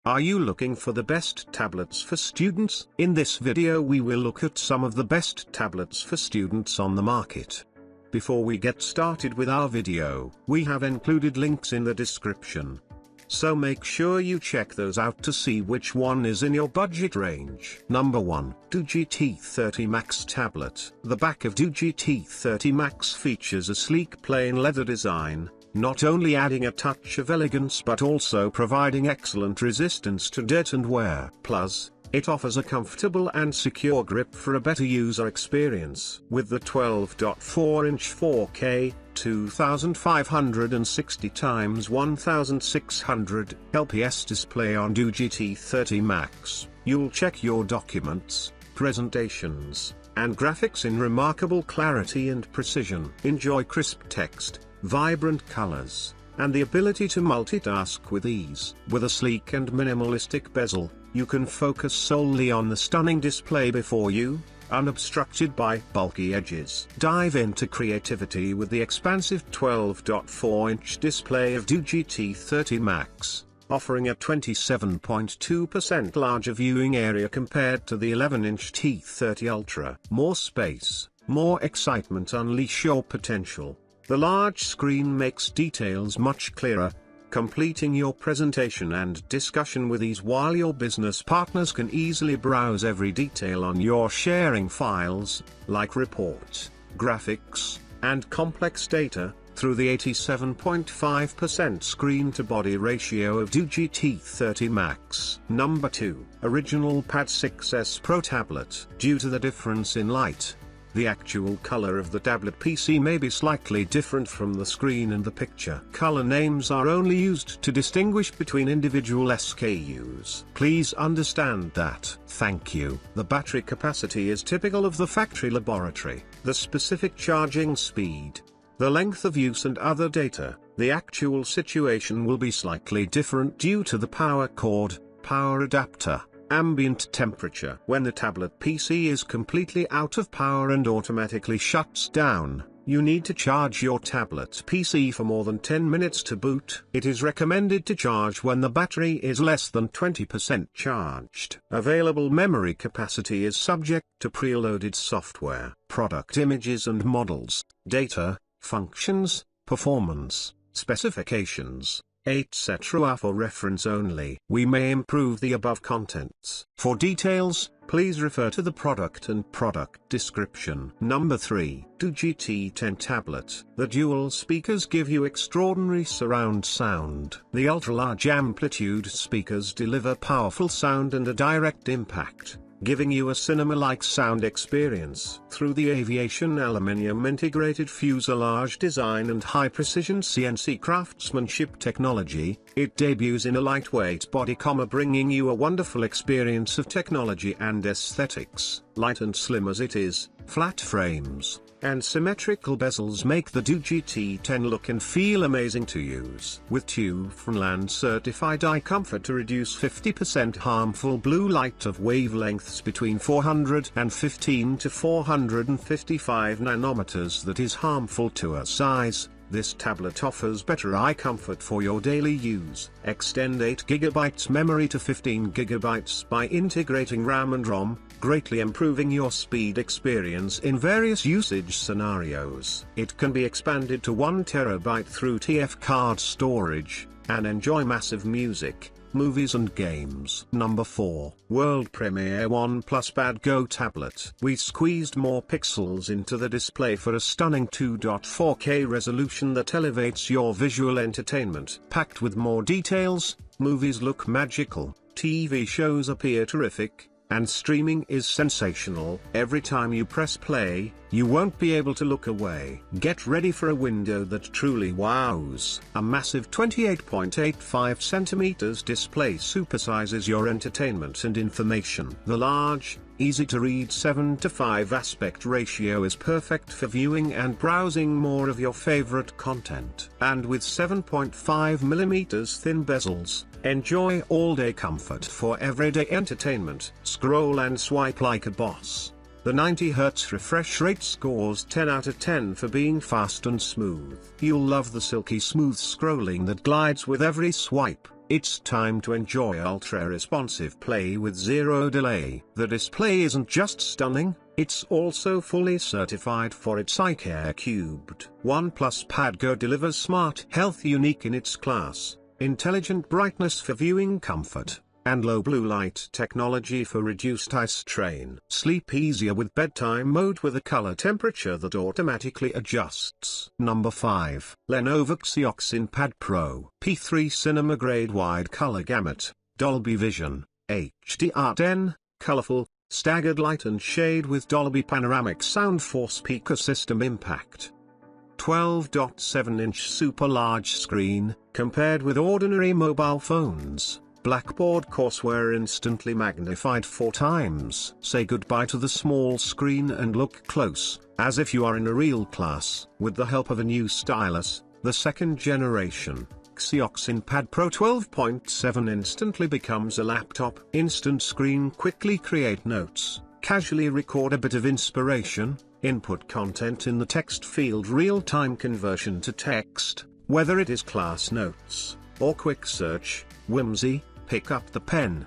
Are you looking for the best tablets for students? In this video we will look at some of the best tablets for students on the market. Before we get started with our video, we have included links in the description. So make sure you check those out to see which one is in your budget range. Number 1. DOOGEE T30 Max Tablet. The back of DOOGEE T30 Max features a sleek plain leather design, not only adding a touch of elegance but also providing excellent resistance to dirt and wear. Plus, it offers a comfortable and secure grip for a better user experience. With the 12.4-inch 4K, 2560 x 1600 LPS display on DOOGEE T30 Max, you'll check your documents, presentations, and graphics in remarkable clarity and precision. Enjoy crisp text, vibrant colors, and the ability to multitask with ease. With a sleek and minimalistic bezel, you can focus solely on the stunning display before you, unobstructed by bulky edges. Dive into creativity with the expansive 12.4-inch display of DOOGEE T30 Max, offering a 27.2% larger viewing area compared to the 11-inch T30 Ultra. More space, more excitement. Unleash your potential. The large screen makes details much clearer, completing your presentation and discussion with ease, while your business partners can easily browse every detail on your sharing files, like reports, graphics, and complex data, through the 87.5% screen-to-body ratio of DOOGEE T30 Max. Number 2. Original Pad 6s Pro Tablet. Due to the difference in light, the actual color of the tablet PC may be slightly different from the screen and the picture. Color names are only used to distinguish between individual SKUs. Please understand that. Thank you. The battery capacity is typical of the factory laboratory. The specific charging speed, the length of use and other data, the actual situation will be slightly different due to the power cord, power adapter, ambient temperature. When the tablet PC is completely out of power and automatically shuts down, you need to charge your tablet PC for more than 10 minutes to boot. It is recommended to charge when the battery is less than 20% charged. Available memory capacity is subject to preloaded software. Product images and models, data, functions, performance, specifications, etc. are for reference only. We may improve the above contents. For details, please refer to the product and product description. Number 3. DOOGEE T10 Tablet. The dual speakers give you extraordinary surround sound. The ultra-large amplitude speakers deliver powerful sound and a direct impact, giving you a cinema-like sound experience. Through the aviation aluminium integrated fuselage design and high-precision CNC craftsmanship technology, it debuts in a lightweight body, bringing you a wonderful experience of technology and aesthetics. Light and slim as it is, flat frames and symmetrical bezels make the DOOGEE T10 look and feel amazing to use. With Tufnland certified eye comfort to reduce 50% harmful blue light of wavelengths between 415 to 455 nanometers that is harmful to our eyes, this tablet offers better eye comfort for your daily use. Extend 8GB memory to 15GB by integrating RAM and ROM, greatly improving your speed experience in various usage scenarios. It can be expanded to 1TB through TF card storage, and enjoy massive music, movies and games. Number 4. World Premiere OnePlus Pad Go Tablet. We squeezed more pixels into the display for a stunning 2.4K resolution that elevates your visual entertainment. Packed with more details, movies look magical, TV shows appear terrific, and streaming is sensational. Every time you press play, you won't be able to look away. Get ready for a window that truly wows. A massive 28.85 centimeters display supersizes your entertainment and information. The large, easy-to-read 7:5 aspect ratio is perfect for viewing and browsing more of your favorite content. And with 7.5mm thin bezels, enjoy all-day comfort for everyday entertainment. Scroll and swipe like a boss. The 90Hz refresh rate scores 10 out of 10 for being fast and smooth. You'll love the silky smooth scrolling that glides with every swipe, It's time to enjoy ultra-responsive play with zero delay. The display isn't just stunning, it's also fully certified for its iCare Cubed. OnePlus Pad Go delivers smart health unique in its class, intelligent brightness for viewing comfort, and low blue light technology for reduced eye strain. Sleep easier with bedtime mode with a color temperature that automatically adjusts. Number 5. Lenovo Xiaoxin Pad Pro. P3 Cinema Grade Wide Color Gamut, Dolby Vision, HDR10, colorful, staggered light and shade with Dolby Panoramic Sound for speaker system impact. 12.7-inch super large screen, compared with ordinary mobile phones. Blackboard courseware instantly magnified 4 times. Say goodbye to the small screen and look close, as if you are in a real class. With the help of a new stylus, the second generation Xiaoxin Pad Pro 12.7 instantly becomes a laptop. Instant screen quickly create notes, casually record a bit of inspiration, input content in the text field, real-time conversion to text, whether it is class notes or quick search. Whimsy, pick up the pen,